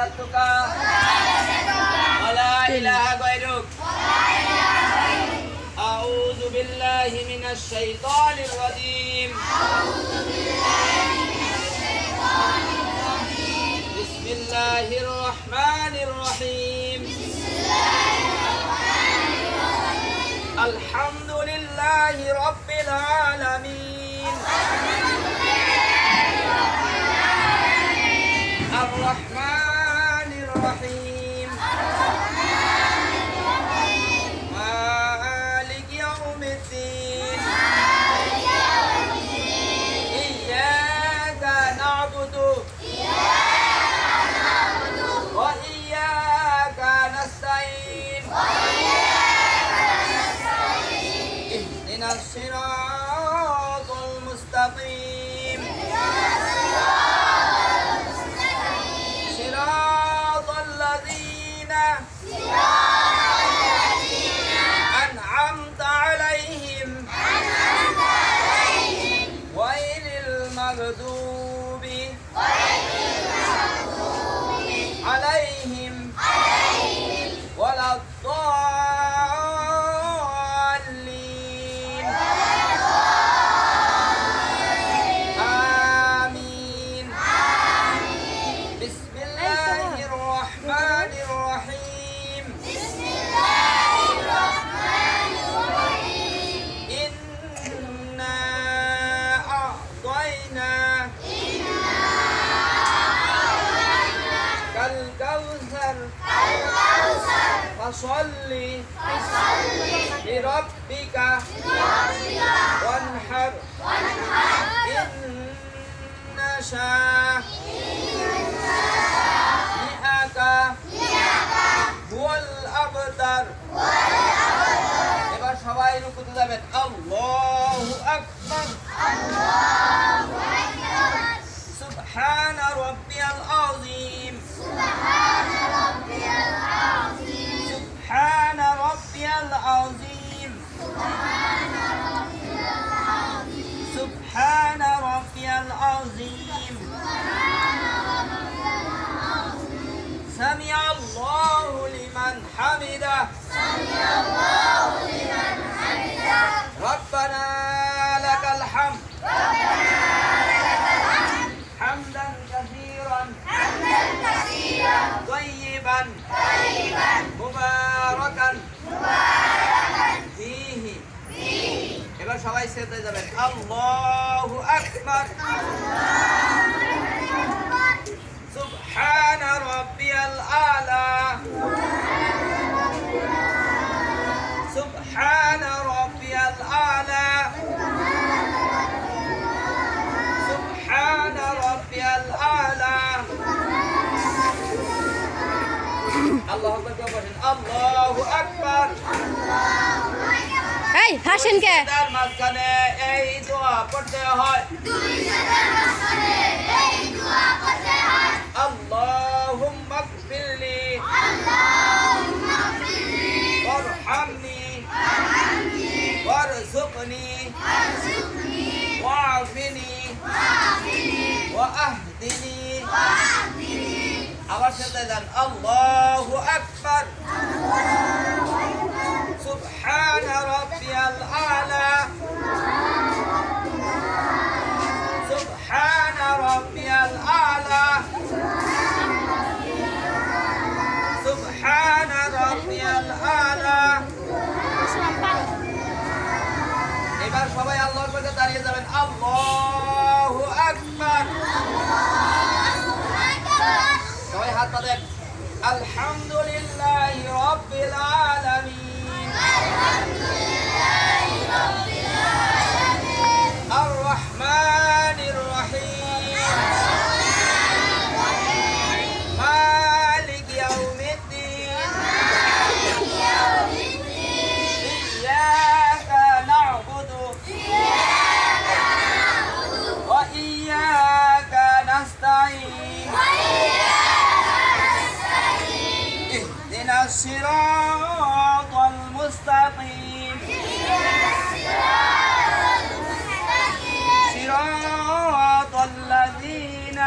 عبدتك ولا إله غيرك أعوذ بالله من الشيطان الرجيم بسم الله الرحمن الرحيم الحمد لله رب العالمين الرحمن الرحيم مالك يوم الدين إياك نعبد وإياك نستعين اهدنا الصراط المستقيم صراط الذين أنعمت عليهم غير المغضوب عليهم ولا الضالين آمين بسم الله الرحمن الرحيم إنا أعطيناك الكوثر فصل لربك وانحر إن شانئك هو الأبتر এবার সবাই রুকুতে যাবেন আল্লাহু আকবার سبحان ربي العظيم سبحان ربي العظيم سبحان ربي العظيم سمع الله لمن حمده ربنا لك الحمد حمدا كثيرا طيبا مباركا فيه এবার সবাই সেজদায় যাবেন আল্লাহু আকবার সুবহান রাব্বিয়াল আলা সুবহান রাব্বিয়াল আলা সুবহান রাব্বিয়াল আলা আল্লাহু আকবার বলেন আল্লাহু আকবার এই হাসেন কে তার মাঝখানে এই দোয়া পড়তে হয় আল্লাহুম্মা গফিরলি ওয়ারহামনি ওয়ারযুকনি ওয়াআফিনি ওয়াহদিনি আবার সাথে যান আল্লাহু আকবার سبحان ربي الأعلى سبحان ربي الأعلى سبحان ربي الأعلى এবার সবাই আল্লাহর পাশে দাঁড়িয়ে যাবেন আল্লাহু আকবার সবাই হাত পাতেন আলহামদুলিল্লাহি রাব্বিল আলামিন الرحمن الرحيم مالك يوم الدين إياك نعبد وإياك نستعين اهدنا الصراط المستقيم صراط الذين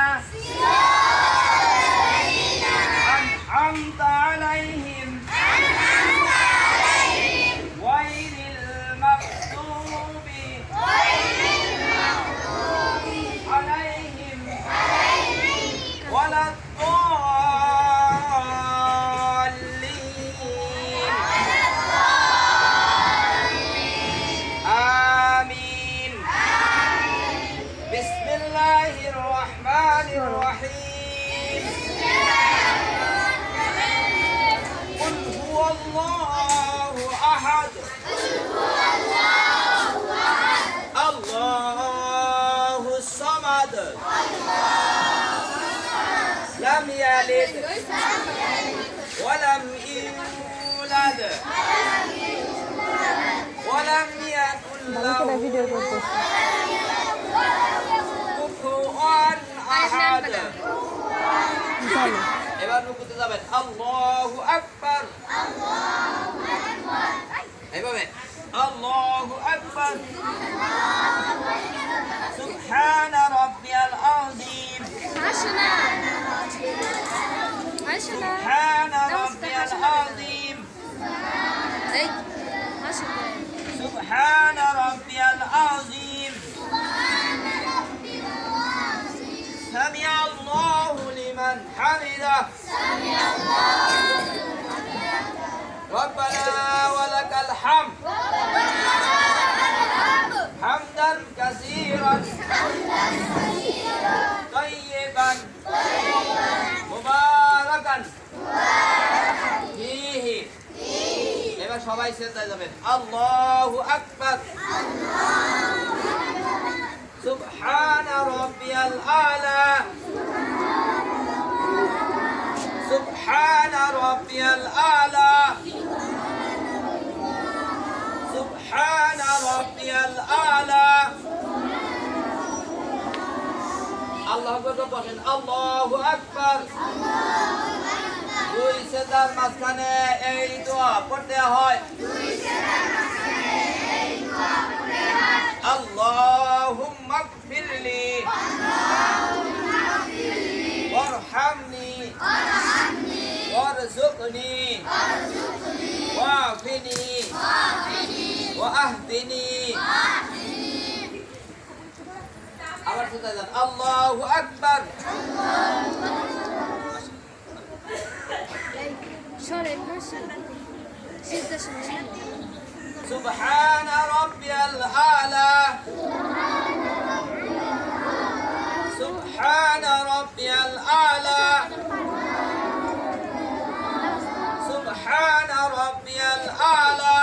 ولم يولد ولم يكن له كفوا أحد এবার রুকুতে যাবেন আল্লাহু আকবার এইভাবে আল্লাহু আকবার সুবহানা রাব্বিয়াল আযীম সুবহানা রাব্বিয়াল আযীম সুবহানা রাব্বিয়াল আযীম سمع الله لمن حمده ربنا ولك الحمد حمدا كثيرا طيبا مباركا فيه এবার সবাই সেজদায় যাবেন আল্লাহু আকবার سبحان ربي الأعلى سبحان ربي الأعلى سبحان ربي الأعلى الله أكبر الله أكبر দুই সেজদার মাঝখানে এই দোয়া পড়তে হয় اللهم اغفر لي وارحمني وارزقني وعافني واهدني আবার সেটা যান আল্লাহু আকবার سبحان ربي الأعلى سبحان ربي الأعلى سبحان ربي الأعلى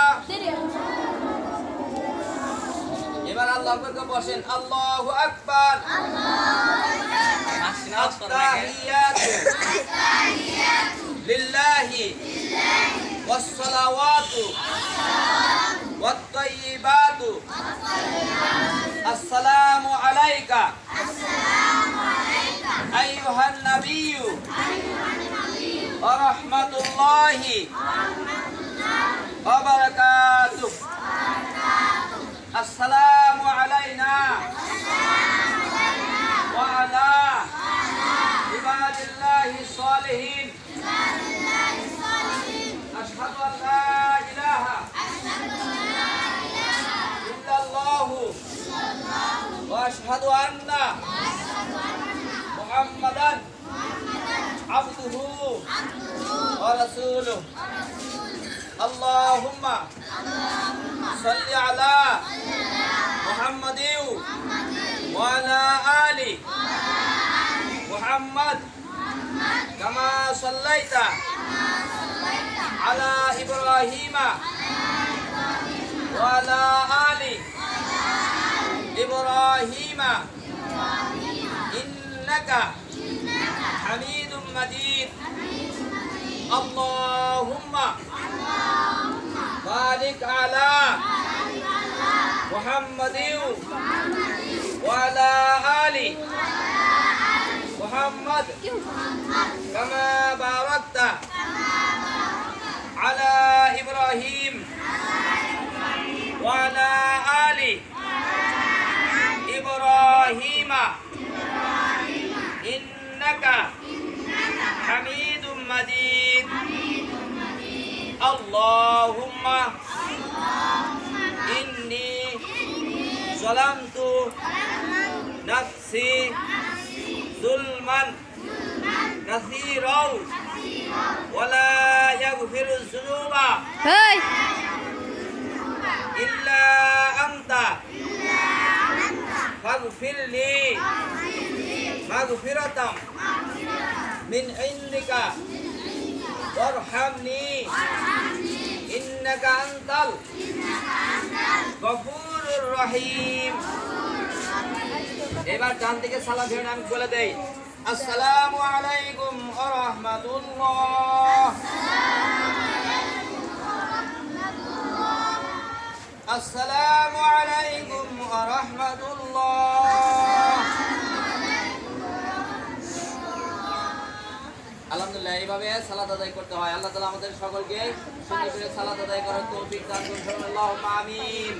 এবার আল্লাহু আকবার বসেন আল্লাহু আকবার আত্তাহিয়াতু লিল্লাহি والصلوات والطيبات السلام عليك أيها النبي ورحمة الله وبركاته السلام علينا وعلى عباد الله الصالحين أشهد أن لا إله إلا الله وأشهد أن محمدا عبده ورسوله اللهم صل على محمد وعلى آل محمد كما صليت على إبراهيم وعلى آل إبراهيم إنك حميد مجيد اللهم بارك على محمد وعلى آل محمد كما باركت على إبراهيم وعلى آل إبراهيم إنك حميد مجيد اللهم إني ظلمت نفسي ظلما كثيرا ولا يغفر الذنوب إلا أنت فاغفر لي مغفرة من عندك وارحمني إنك أنت الغفور الرحيم এবার ডান দিকে সালাম ফিরে আমি বলে দেই আসসালামু আলাইকুম ওয়া রাহমাতুল্লাহ। আসসালামু আলাইকুম ওয়া রাহমাতুল্লাহ। আলহামদুলিল্লাহ, এইভাবে সালাত আদায় করতে হয়। আল্লাহ তাআলা আমাদের সকলকে সুন্দর করে সালাত আদায় করার তৌফিক দান করুন। আল্লাহুম্মা আমিন।